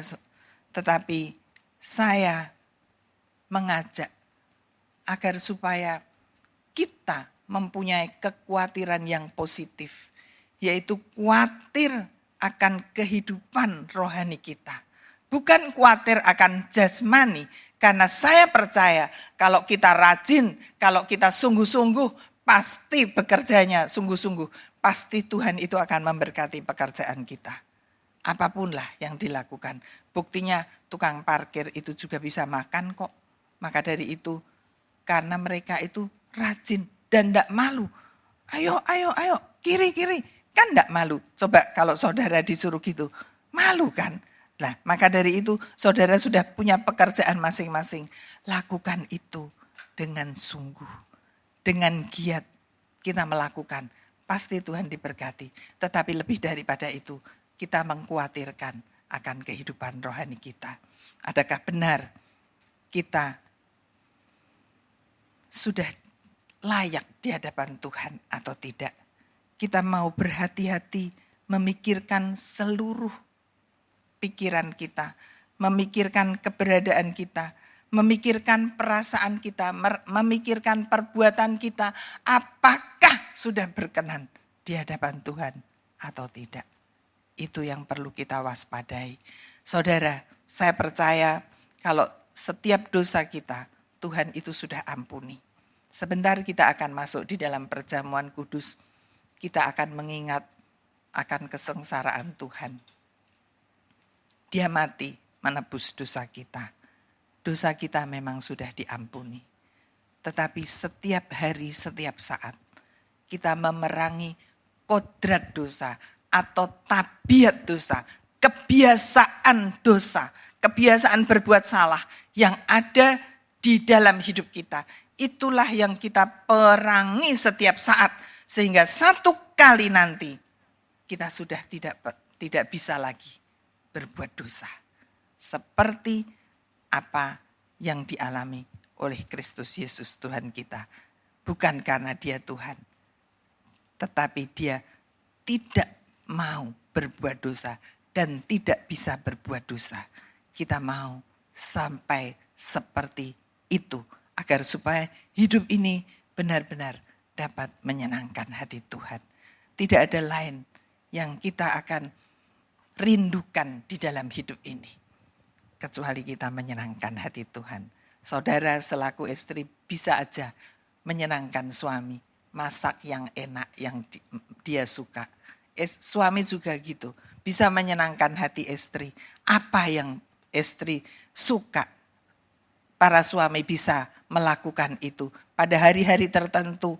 tetapi saya mengajak agar supaya kita mempunyai kekhawatiran yang positif. Yaitu khawatir akan kehidupan rohani kita. Bukan khawatir akan jasmani. Karena saya percaya kalau kita rajin, kalau kita sungguh-sungguh, pasti bekerjanya sungguh-sungguh. Pasti Tuhan itu akan memberkati pekerjaan kita. Apapun lah yang dilakukan. Buktinya tukang parkir itu juga bisa makan kok. Maka dari itu, karena mereka itu rajin dan tidak malu. Ayo, kiri. Kan tidak malu. Coba kalau saudara disuruh gitu, malu kan? Nah, maka dari itu saudara sudah punya pekerjaan masing-masing. Lakukan itu dengan sungguh. Dengan giat kita melakukan. Pasti Tuhan diberkati. Tetapi lebih daripada itu, kita mengkhawatirkan akan kehidupan rohani kita. Adakah benar kita sudah layak di hadapan Tuhan atau tidak? Kita mau berhati-hati memikirkan seluruh pikiran kita, memikirkan keberadaan kita, memikirkan perasaan kita, memikirkan perbuatan kita, apakah sudah berkenan di hadapan Tuhan atau tidak. Itu yang perlu kita waspadai. Saudara, saya percaya kalau setiap dosa kita, Tuhan itu sudah ampuni. Sebentar kita akan masuk di dalam perjamuan kudus, kita akan mengingat akan kesengsaraan Tuhan. Dia mati menebus dosa kita. Dosa kita memang sudah diampuni. Tetapi setiap hari, setiap saat, kita memerangi kodrat dosa atau tabiat dosa, kebiasaan dosa, kebiasaan berbuat salah yang ada di dalam hidup kita. Itulah yang kita perangi setiap saat. Sehingga satu kali nanti kita sudah tidak bisa lagi berbuat dosa. Seperti apa yang dialami oleh Kristus Yesus Tuhan kita. Bukan karena dia Tuhan, tetapi dia tidak mau berbuat dosa dan tidak bisa berbuat dosa. Kita mau sampai seperti itu agar supaya hidup ini benar-benar dapat menyenangkan hati Tuhan. Tidak ada lain yang kita akan rindukan di dalam hidup ini kecuali kita menyenangkan hati Tuhan. Saudara selaku istri bisa aja menyenangkan suami, masak yang enak yang dia suka. Suami juga gitu, bisa menyenangkan hati istri. Apa yang istri suka, para suami bisa melakukan itu. Pada hari-hari tertentu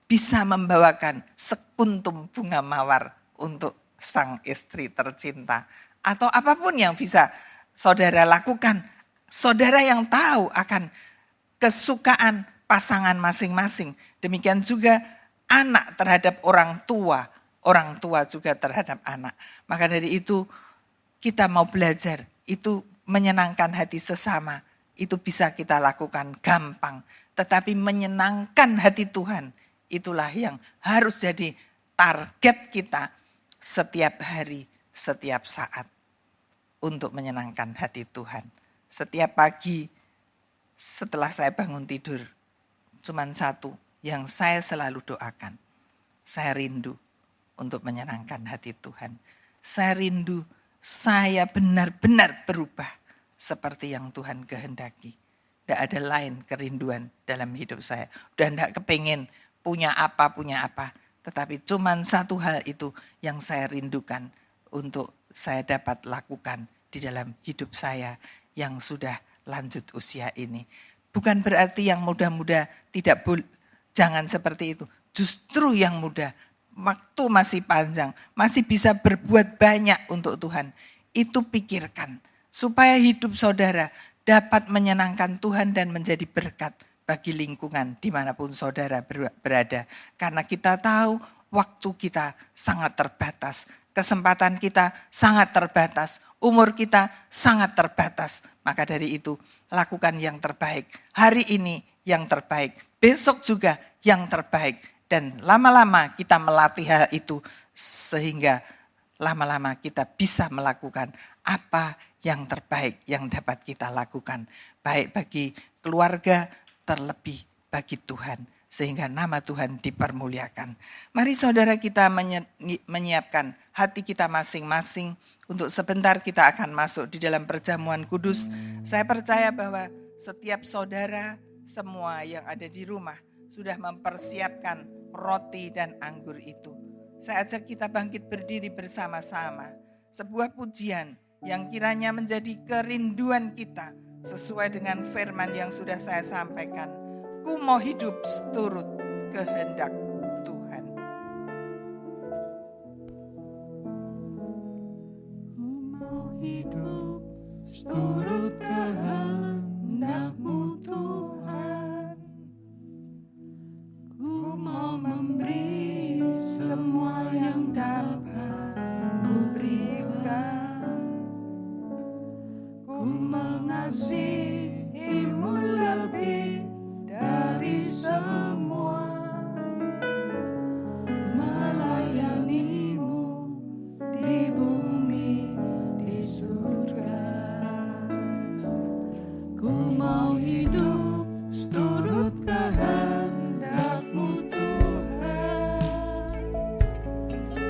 bisa membawakan sekuntum bunga mawar untuk sang istri tercinta. Atau apapun yang bisa saudara lakukan. Saudara yang tahu akan kesukaan pasangan masing-masing. Demikian juga anak terhadap orang tua juga terhadap anak. Maka dari itu kita mau belajar, itu menyenangkan hati sesama, itu bisa kita lakukan gampang. Tetapi menyenangkan hati Tuhan, itulah yang harus jadi target kita setiap hari, setiap saat. Untuk menyenangkan hati Tuhan. Setiap pagi setelah saya bangun tidur, cuman satu yang saya selalu doakan. Saya rindu untuk menyenangkan hati Tuhan. Saya rindu saya benar-benar berubah seperti yang Tuhan kehendaki. Tidak ada lain kerinduan dalam hidup saya. Udah tidak kepingin punya apa. Tetapi cuman satu hal itu yang saya rindukan untuk saya dapat lakukan di dalam hidup saya yang sudah lanjut usia ini. Bukan berarti yang muda-muda tidak boleh, jangan seperti itu. Justru yang muda, waktu masih panjang, masih bisa berbuat banyak untuk Tuhan. Itu pikirkan, supaya hidup saudara dapat menyenangkan Tuhan dan menjadi berkat bagi lingkungan dimanapun saudara berada. Karena kita tahu waktu kita sangat terbatas, kesempatan kita sangat terbatas, umur kita sangat terbatas. Maka dari itu, lakukan yang terbaik. Hari ini yang terbaik, besok juga yang terbaik. Dan lama-lama kita melatih hal itu sehingga lama-lama kita bisa melakukan apa yang terbaik yang dapat kita lakukan. Baik bagi keluarga, terlebih bagi Tuhan. Sehingga nama Tuhan dipermuliakan. Mari saudara kita menyiapkan hati kita masing-masing. Untuk sebentar kita akan masuk di dalam perjamuan kudus. Saya percaya bahwa setiap saudara semua yang ada di rumah sudah mempersiapkan roti dan anggur itu. Saya ajak kita bangkit berdiri bersama-sama. Sebuah pujian yang kiranya menjadi kerinduan kita sesuai dengan firman yang sudah saya sampaikan. Ku mau hidup seturut kehendak Tuhan. Ku mau hidup seturut kehendak-Mu Tuhan. Ku mau memberi semua yang dapat Ku berikan. Ku mengasihi-Mu lebih dari semua, melayani-Mu di bumi, di surga. Ku mau hidup seturut kehendak-Mu Tuhan.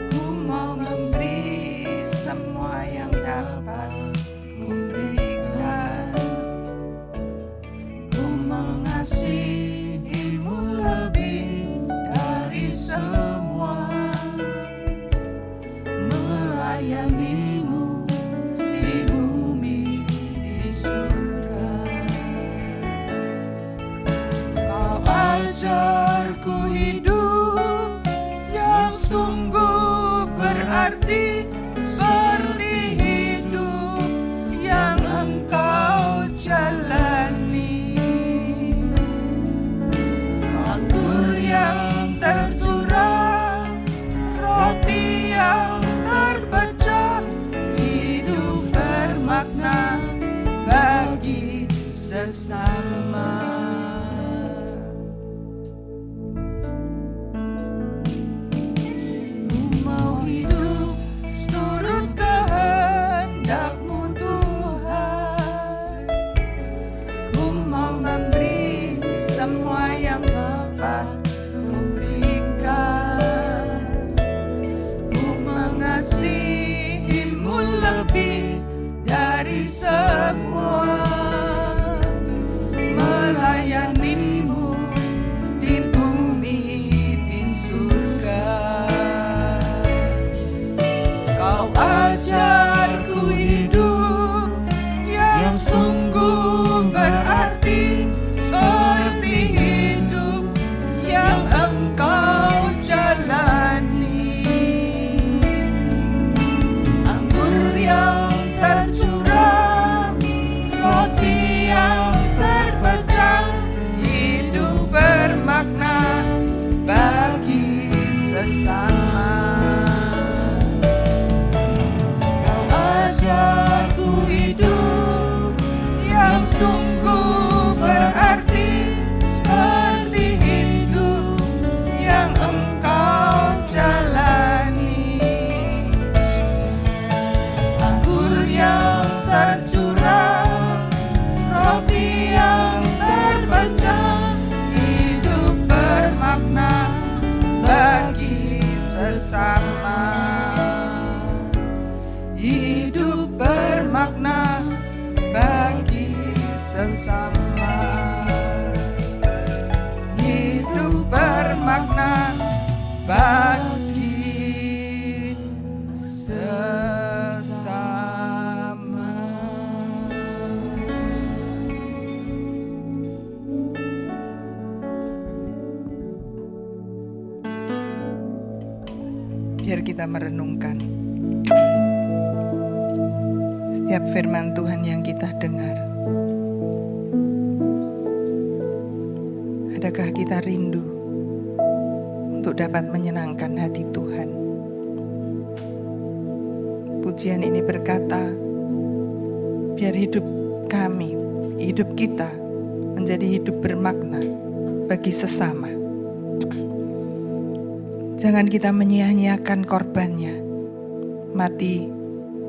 Ku mau memberi semua yang dapat Ku berikan. Ku mengasihi-Mu lebih dari semua, melayani-Mu di bumi, di surga. Kau ajarku hidup yang sungguh berarti, seperti hidup bermakna bagi sesama. Hidup bermakna bagi sesama. Biar kita merenungkan setiap firman Tuhan yang kita dengar. Adakah kita rindu untuk dapat menyenangkan hati Tuhan? Pujian ini berkata, biar hidup kami, hidup kita menjadi hidup bermakna bagi sesama. Jangan kita menyia-nyiakan korbannya, mati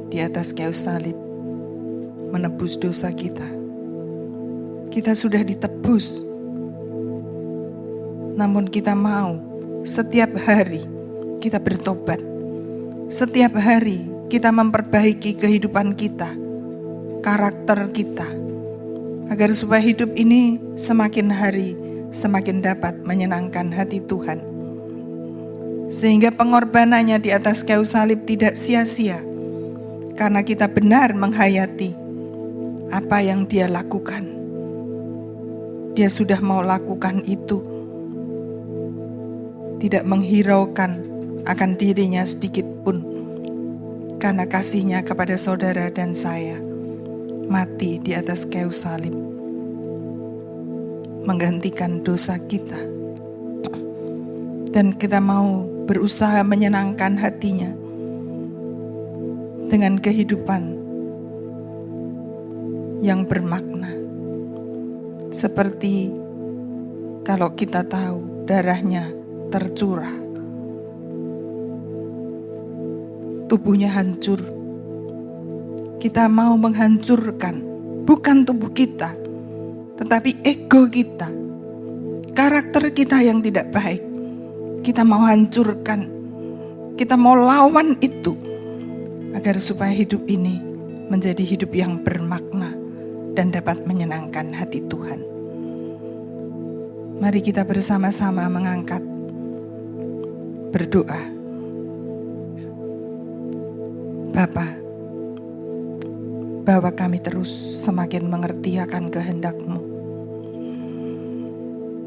di atas kayu salib, menebus dosa kita. Kita sudah ditebus, namun kita mau setiap hari kita bertobat. Setiap hari kita memperbaiki kehidupan kita, karakter kita, agar supaya hidup ini semakin hari semakin dapat menyenangkan hati Tuhan. Sehingga pengorbanannya di atas kayu salib tidak sia-sia, karena kita benar menghayati apa yang dia lakukan. Dia sudah mau lakukan itu, tidak menghiraukan akan dirinya sedikit pun, karena kasihnya kepada saudara dan saya, mati di atas kayu salib, menggantikan dosa kita. Dan kita mau berusaha menyenangkan hatinya dengan kehidupan yang bermakna. Seperti kalau kita tahu darahnya tercurah, tubuhnya hancur. Kita mau menghancurkan bukan tubuh kita, tetapi ego kita, karakter kita yang tidak baik. Kita mau hancurkan, kita mau lawan itu, agar supaya hidup ini menjadi hidup yang bermakna dan dapat menyenangkan hati Tuhan. Mari kita bersama-sama mengangkat berdoa. Bapa, bawa kami terus semakin mengerti akan kehendak-Mu,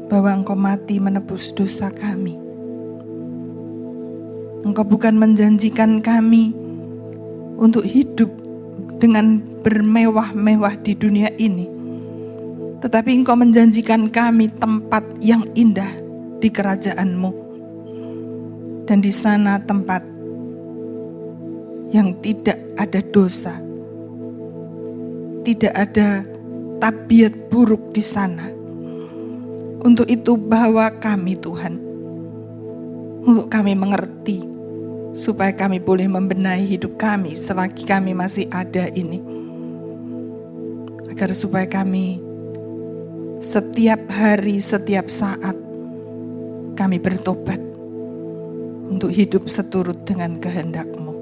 bahwa Engkau mati menebus dosa kami. Engkau bukan menjanjikan kami untuk hidup dengan bermewah-mewah di dunia ini, tetapi Engkau menjanjikan kami tempat yang indah di kerajaan-Mu. Dan di sana tempat yang tidak ada dosa, tidak ada tabiat buruk di sana. Untuk itu bawa kami Tuhan, untuk kami mengerti, supaya kami boleh membenahi hidup kami selagi kami masih ada ini. Agar supaya kami setiap hari, setiap saat kami bertobat untuk hidup seturut dengan kehendak-Mu.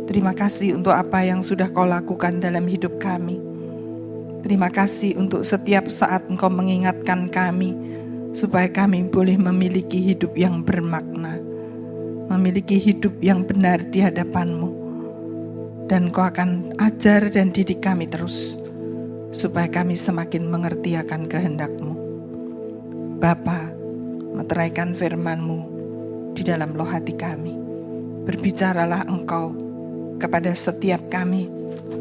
Terima kasih untuk apa yang sudah Kau lakukan dalam hidup kami. Terima kasih untuk setiap saat Engkau mengingatkan kami, supaya kami boleh memiliki hidup yang bermakna, memiliki hidup yang benar di hadapan-Mu. Dan Kau akan ajar dan didik kami terus, supaya kami semakin mengerti akan kehendak-Mu. Bapa, meteraikan firman-Mu di dalam loh hati kami. Berbicaralah Engkau kepada setiap kami,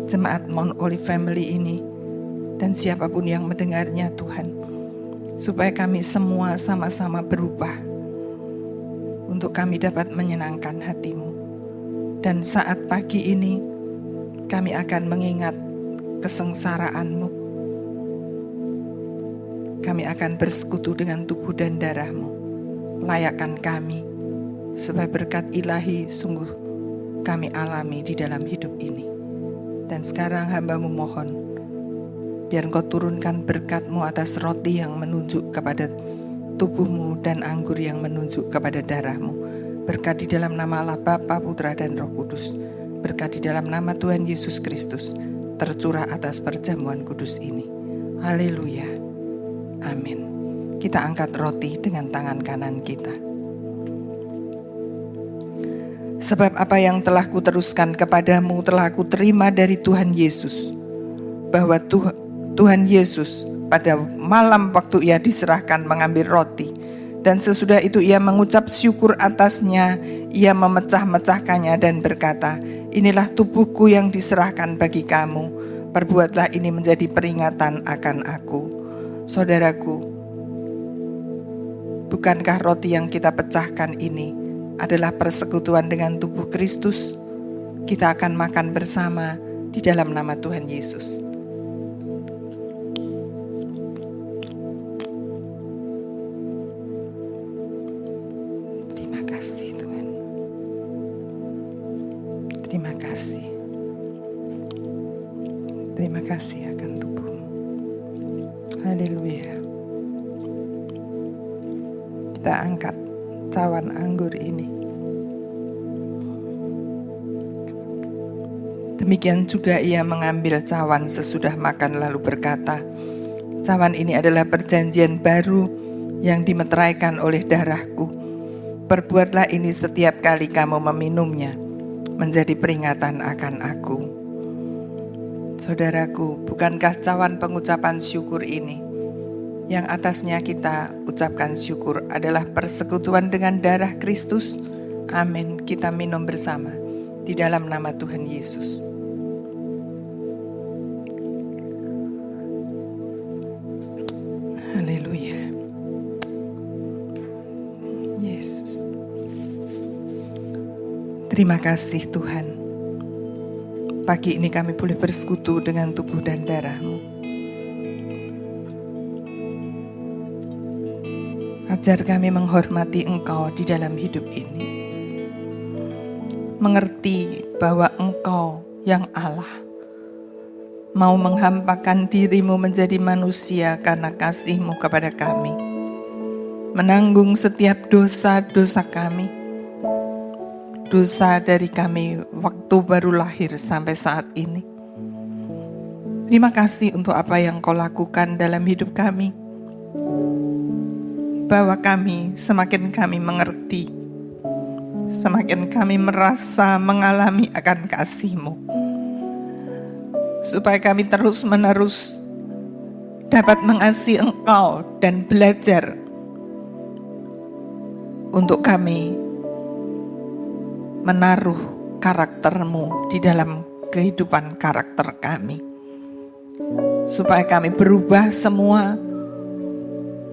jemaat Mount Olive Family ini, dan siapapun yang mendengarnya Tuhan, supaya kami semua sama-sama berubah, untuk kami dapat menyenangkan hati-Mu. Dan saat pagi ini, kami akan mengingat kesengsaraan-Mu. Kami akan bersekutu dengan tubuh dan darah-Mu. Layakkan kami, supaya berkat ilahi sungguh kami alami di dalam hidup ini. Dan sekarang hamba-Mu mohon, biar Engkau turunkan berkat-Mu atas roti yang menunjuk kepada tubuh-Mu dan anggur yang menunjuk kepada darah-Mu. Berkat di dalam nama Allah Bapa, Putra, dan Roh Kudus. berkat di dalam nama Tuhan Yesus Kristus tercurah atas perjamuan kudus ini. Haleluya. Amin. Kita angkat roti dengan tangan kanan kita. Sebab apa yang telah kuteruskan kepadamu telah kuterima dari Tuhan Yesus, bahwa Tuhan Yesus pada malam waktu ia diserahkan mengambil roti, dan sesudah itu ia mengucap syukur atasnya, ia memecah-mecahkannya dan berkata, inilah tubuhku yang diserahkan bagi kamu, perbuatlah ini menjadi peringatan akan aku. Saudaraku, bukankah roti yang kita pecahkan ini adalah persekutuan dengan tubuh Kristus? Kita akan makan bersama di dalam nama Tuhan Yesus. Terima kasih Tuhan. Terima kasih. Terima kasih akan tubuh-Mu. Haleluya. Kita angkat cawan anggur ini. Demikian juga ia mengambil cawan sesudah makan lalu berkata, cawan ini adalah perjanjian baru yang dimeteraikan oleh darahku. Perbuatlah ini setiap kali kamu meminumnya, menjadi peringatan akan aku. Saudaraku, bukankah cawan pengucapan syukur ini yang atasnya kita ucapkan syukur adalah persekutuan dengan darah Kristus? Amin. Kita minum bersama di dalam nama Tuhan Yesus. Haleluya. Yesus. Terima kasih Tuhan. Pagi ini kami boleh bersekutu dengan tubuh dan darah-Mu. Ajar kami menghormati Engkau di dalam hidup ini. Mengerti bahwa Engkau yang Allah mau menghampakan diri-Mu menjadi manusia karena kasih-Mu kepada kami. Menanggung setiap dosa-dosa kami. Dosa dari kami waktu baru lahir sampai saat ini. Terima kasih untuk apa yang Kau lakukan dalam hidup kami. Bahwa semakin kami mengerti, semakin kami merasa mengalami akan kasih-Mu. Supaya kami terus-menerus dapat mengasihi Engkau dan belajar untuk kami menaruh karakter-Mu di dalam kehidupan karakter kami. Supaya kami berubah semua,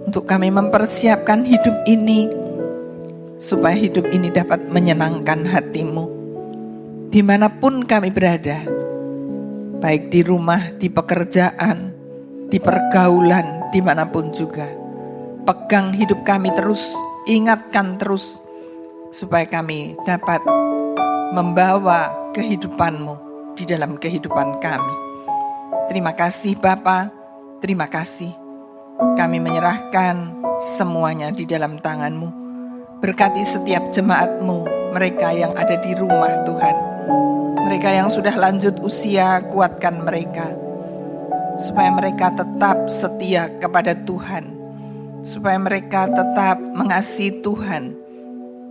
untuk kami mempersiapkan hidup ini, supaya hidup ini dapat menyenangkan hati-Mu. Dimanapun kami berada, baik di rumah, di pekerjaan, di pergaulan, dimanapun juga. Pegang hidup kami terus, ingatkan terus, supaya kami dapat membawa kehidupan-Mu di dalam kehidupan kami. Terima kasih Bapa, terima kasih. Kami menyerahkan semuanya di dalam tangan-Mu. Berkati setiap jemaat-Mu, mereka yang ada di rumah Tuhan. Mereka yang sudah lanjut usia, kuatkan mereka. Supaya mereka tetap setia kepada Tuhan. Supaya mereka tetap mengasihi Tuhan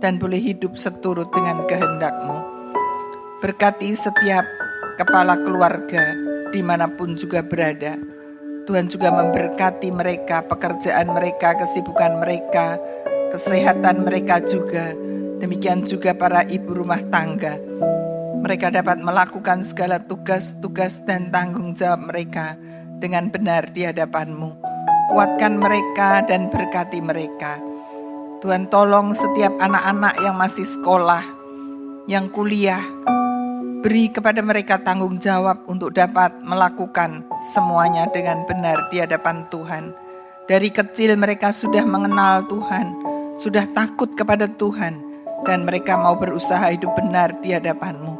dan boleh hidup seturut dengan kehendak-Mu. Berkati setiap kepala keluarga dimanapun juga berada. Tuhan juga memberkati mereka, pekerjaan mereka, kesibukan mereka, kesehatan mereka juga. Demikian juga para ibu rumah tangga. Mereka dapat melakukan segala tugas-tugas dan tanggung jawab mereka dengan benar di hadapan-Mu. Kuatkan mereka dan berkati mereka. Tuhan, tolong setiap anak-anak yang masih sekolah, yang kuliah, beri kepada mereka tanggung jawab untuk dapat melakukan semuanya dengan benar di hadapan Tuhan. Dari kecil mereka sudah mengenal Tuhan, sudah takut kepada Tuhan, dan mereka mau berusaha hidup benar di hadapan-Mu.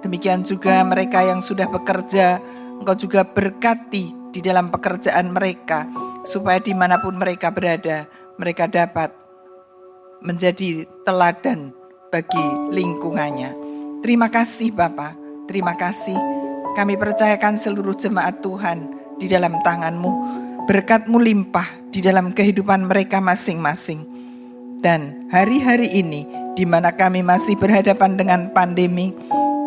Demikian juga mereka yang sudah bekerja, Engkau juga berkati di dalam pekerjaan mereka, supaya dimanapun mereka berada, mereka dapat menjadi teladan bagi lingkungannya. Terima kasih Bapa, Terima kasih. Kami percayakan seluruh jemaat Tuhan di dalam tangan-Mu. Berkat-Mu limpah di dalam kehidupan mereka masing-masing. Dan hari-hari ini, di mana kami masih berhadapan dengan pandemi,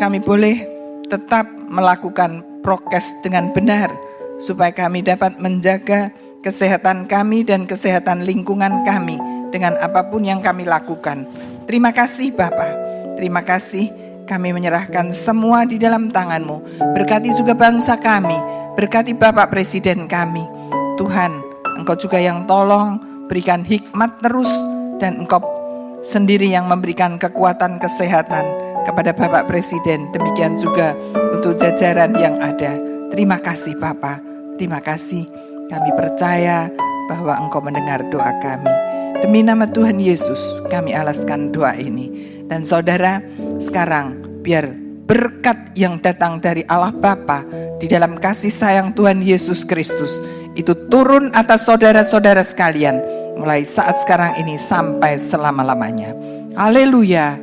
kami boleh tetap melakukan prokes dengan benar, supaya kami dapat menjaga kesehatan kami dan kesehatan lingkungan kami dengan apapun yang kami lakukan. Terima kasih Bapa. Terima kasih, kami menyerahkan semua di dalam tangan-Mu. Berkati juga bangsa kami, berkati Bapak Presiden kami. Tuhan, Engkau juga yang tolong, berikan hikmat terus, dan Engkau sendiri yang memberikan kekuatan kesehatan kepada Bapak Presiden. Demikian juga untuk jajaran yang ada. Terima kasih Bapa, terima kasih. Kami percaya bahwa Engkau mendengar doa kami. Demi nama Tuhan Yesus, kami alaskan doa ini. Dan saudara, sekarang biar berkat yang datang dari Allah Bapa di dalam kasih sayang Tuhan Yesus Kristus itu turun atas saudara-saudara sekalian mulai saat sekarang ini sampai selama-lamanya. Haleluya.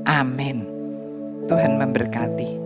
Amin. Tuhan memberkati.